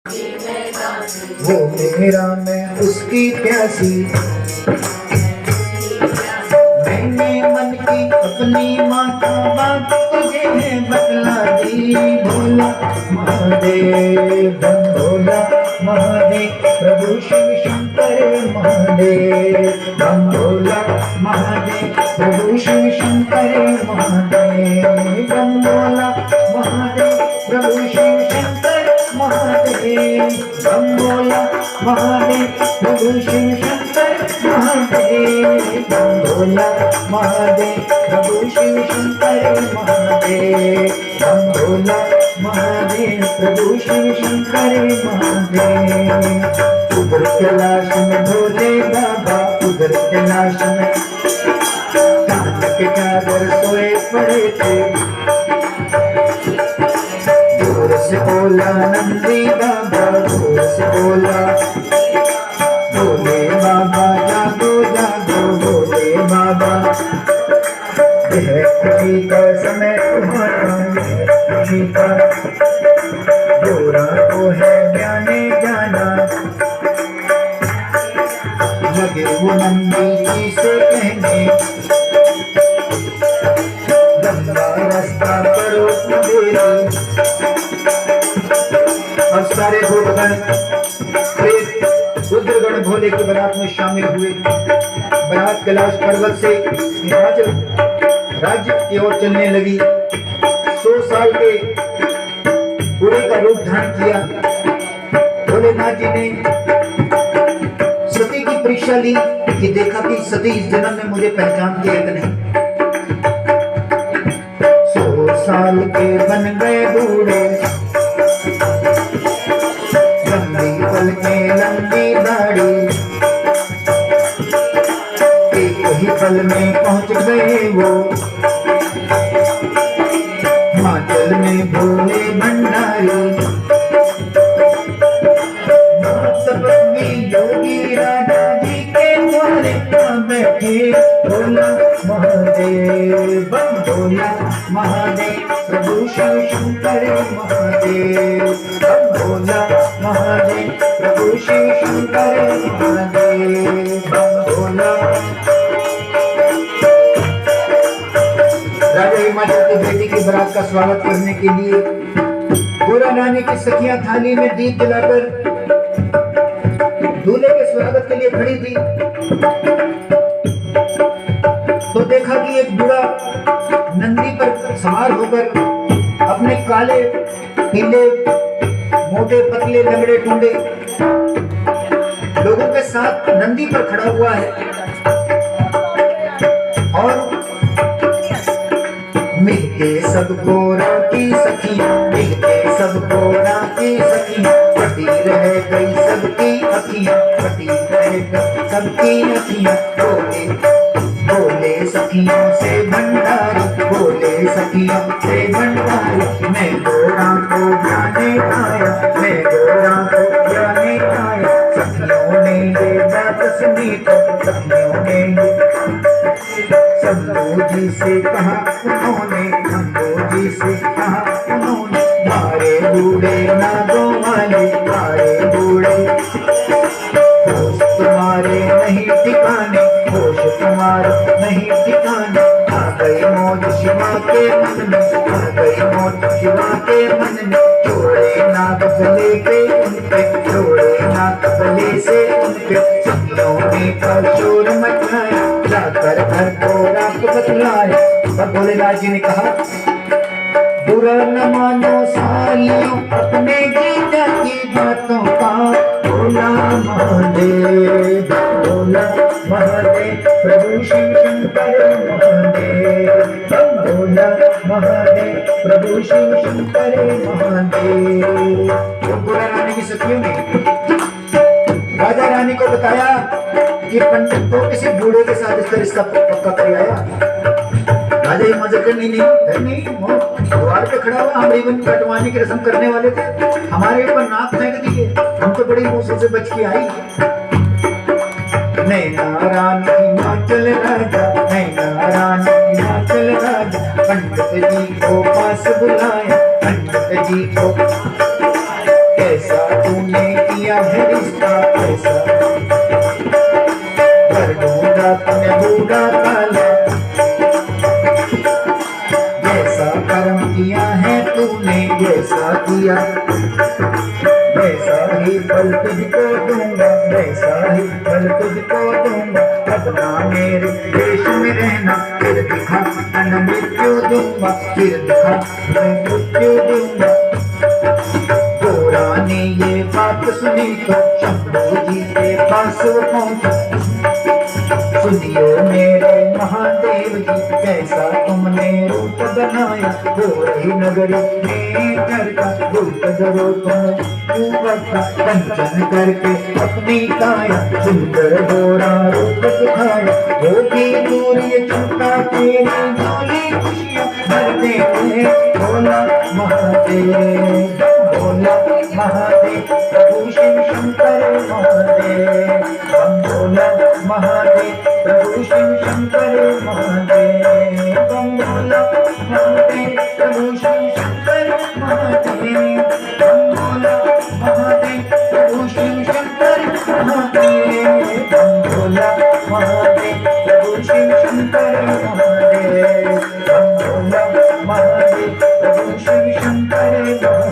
वो मेरा मैं उसकी प्यासी, मैंने मन की अपनी माँ का बात तुझे बतला दी। भोला महादेव बम भोला महादेव, प्रभु शिव शंकर महादेव बम भोला महादेव, प्रभु शिव शंकर महादेव बम भोला महादेव, प्रभु शिव शंकर महादेव बम भोला महादेव, प्रभु शिव शंकर महादेव बम भोला महादेव, प्रभु शिव शंकर महादेव बम भोला महादेव, प्रभु शिव शंकर महादेव। उधर कैलाश में भोले बाबा, उधर कैलाश में कान के कागर सोए पड़े थे। जोर से बोला नंदी बाबा, जोर से बोला भोले बाबा जागो जागो भोले बाबा। यह खुशी का समय तुम्हारा, यह खुशी का गोरा को है जाने जाना। लगे वो नंदी जी से कहने, गंगा रास्ता करो मेरी। अब सारे भूतगण रुद्रगण भोले की बारात में शामिल हुए। बारात कैलाश पर्वत से हिमाचल राज्य की ओर चलने लगी। 100 साल के बूढ़े का रूप धारण किया। भोलेनाथ जी ने सती की परीक्षा ली कि देखा कि सती इस जन्म में मुझे पहचानती है कि नहीं। 100 साल के बन गए बूढ़े, लंबी पलकें लंबी दाढ़ी, एक ही पल में पहुंच गए वो हिमाचल में भोले भंडारी। योगी राजा जी के द्वारे बैठे, भोला महादेव बम भोला महादेव, प्रभु शिव शंकर महादेव बम भोला महादेव, प्रभु शिव शंकर महादेव बम भोला। राजा हिमाचल की बेटी की बारात का स्वागत करने के लिए गोरा रानी की सखियां थाली में दीप जलाकर दूल्हे के स्वागत के लिए खड़ी थी। तो देखा कि एक बूढ़ा नंदी पर सवार होकर अपने काले पीले मोटे पतले लंगड़े टुंडे लोगों के साथ नंदी पर खड़ा हुआ है। और मिलके सबको राती सखियां, मिलके सबको राती सखियां, कटी रह गई सबकी अखियां, कटी रह गई सबकी अखियां। बोले बोले सखियों से भंडारी, बोले सखियों से भंडारी। मैं गोरा को जाने आया, मैं गोरा को जाने आया। सखियों ने ये बात सुनी तो सखियों ने शंभू जी से कहा उन्होंने, शंभू जी से कहा उन्होंने, मारे बूढ़े ना दो माले, मारे बूढ़े होश तुम्हारे नहीं ठिकाने, होश तुम्हारे नहीं ठिकाने। आ गई मौज शिवा के मन में, आ गई मौज शिवा के मन में। छोड़े नाक गले पे उनके, छोड़े नाक गले से उनके। सखियों ने का शोर मचाया, जाकर घर को रात बतलाया। तब भोलेनाथ जी ने कहा, बुरा न मानो सालियों अपने जीजा की बातों का। भोला महादेव, भोला महादेव, प्रभु शिव शंकर महादेव भोला महादेव, प्रभु शिव शंकर महादेव। तो बुरा रानी की सखियों ने राजा रानी को बताया कि पंडित तो किसी बूढ़े के साथ इसका रिश्ता पक्का कर आया। राजा ये मजा कर नहीं द्वार पे खड़ा हुआ, हम रिबन कटवाने की रस्म करने वाले थे, हमारे ऊपर नाक फेंक दिए, हम तो बड़ी मुश्किल से बच के आई। नैना रानी हिमाचल राजा, नैना रानी हिमाचल राजा, पंडित जी को पास बुलाया, पंडित जी को कैसा तू तूने किया है रिश्ता कैसा, कर ढूंढा तूने बूढ़ा काला, जैसा कर्म किया है तूने वैसा किया, वैसा ही फल तुझको दूंगा, वैसा ही फल तुझको दूंगा। अब ना मेरे देश में रहना, फिर दिखा मैं मृत्यु दूंगा, फिर दिखा मैं मृत्यु दूंगा। गोरा ने ये बात सुनी तो शंभू जी के पास वो पहुंचा, सुनियो मेरे महादेव जी कैसा तुमने रूप बनाया, हो रही नगरी में करता रूप धरो तुम का कंचन करके अपनी काया, सुंदर गोरा रूप दिखाया। होगी दूर ये छुटा तेरी डोली खुशियां भर देंगे, भोला महादेव, भोला महादेव, प्रभु शिव शंकर महादेव, हम भोला महादेव, प्रभु शिव शंकर महादेव, हम भोला महादेव, प्रभु शिव शंकर महादेव, हम भोला महादेव, प्रभु शिव शंकर महादेव, हम भोला महादेव, प्रभु शिव शंकर महादेव, हम भोला महादेव, प्रभु शिव शंकर महादेव।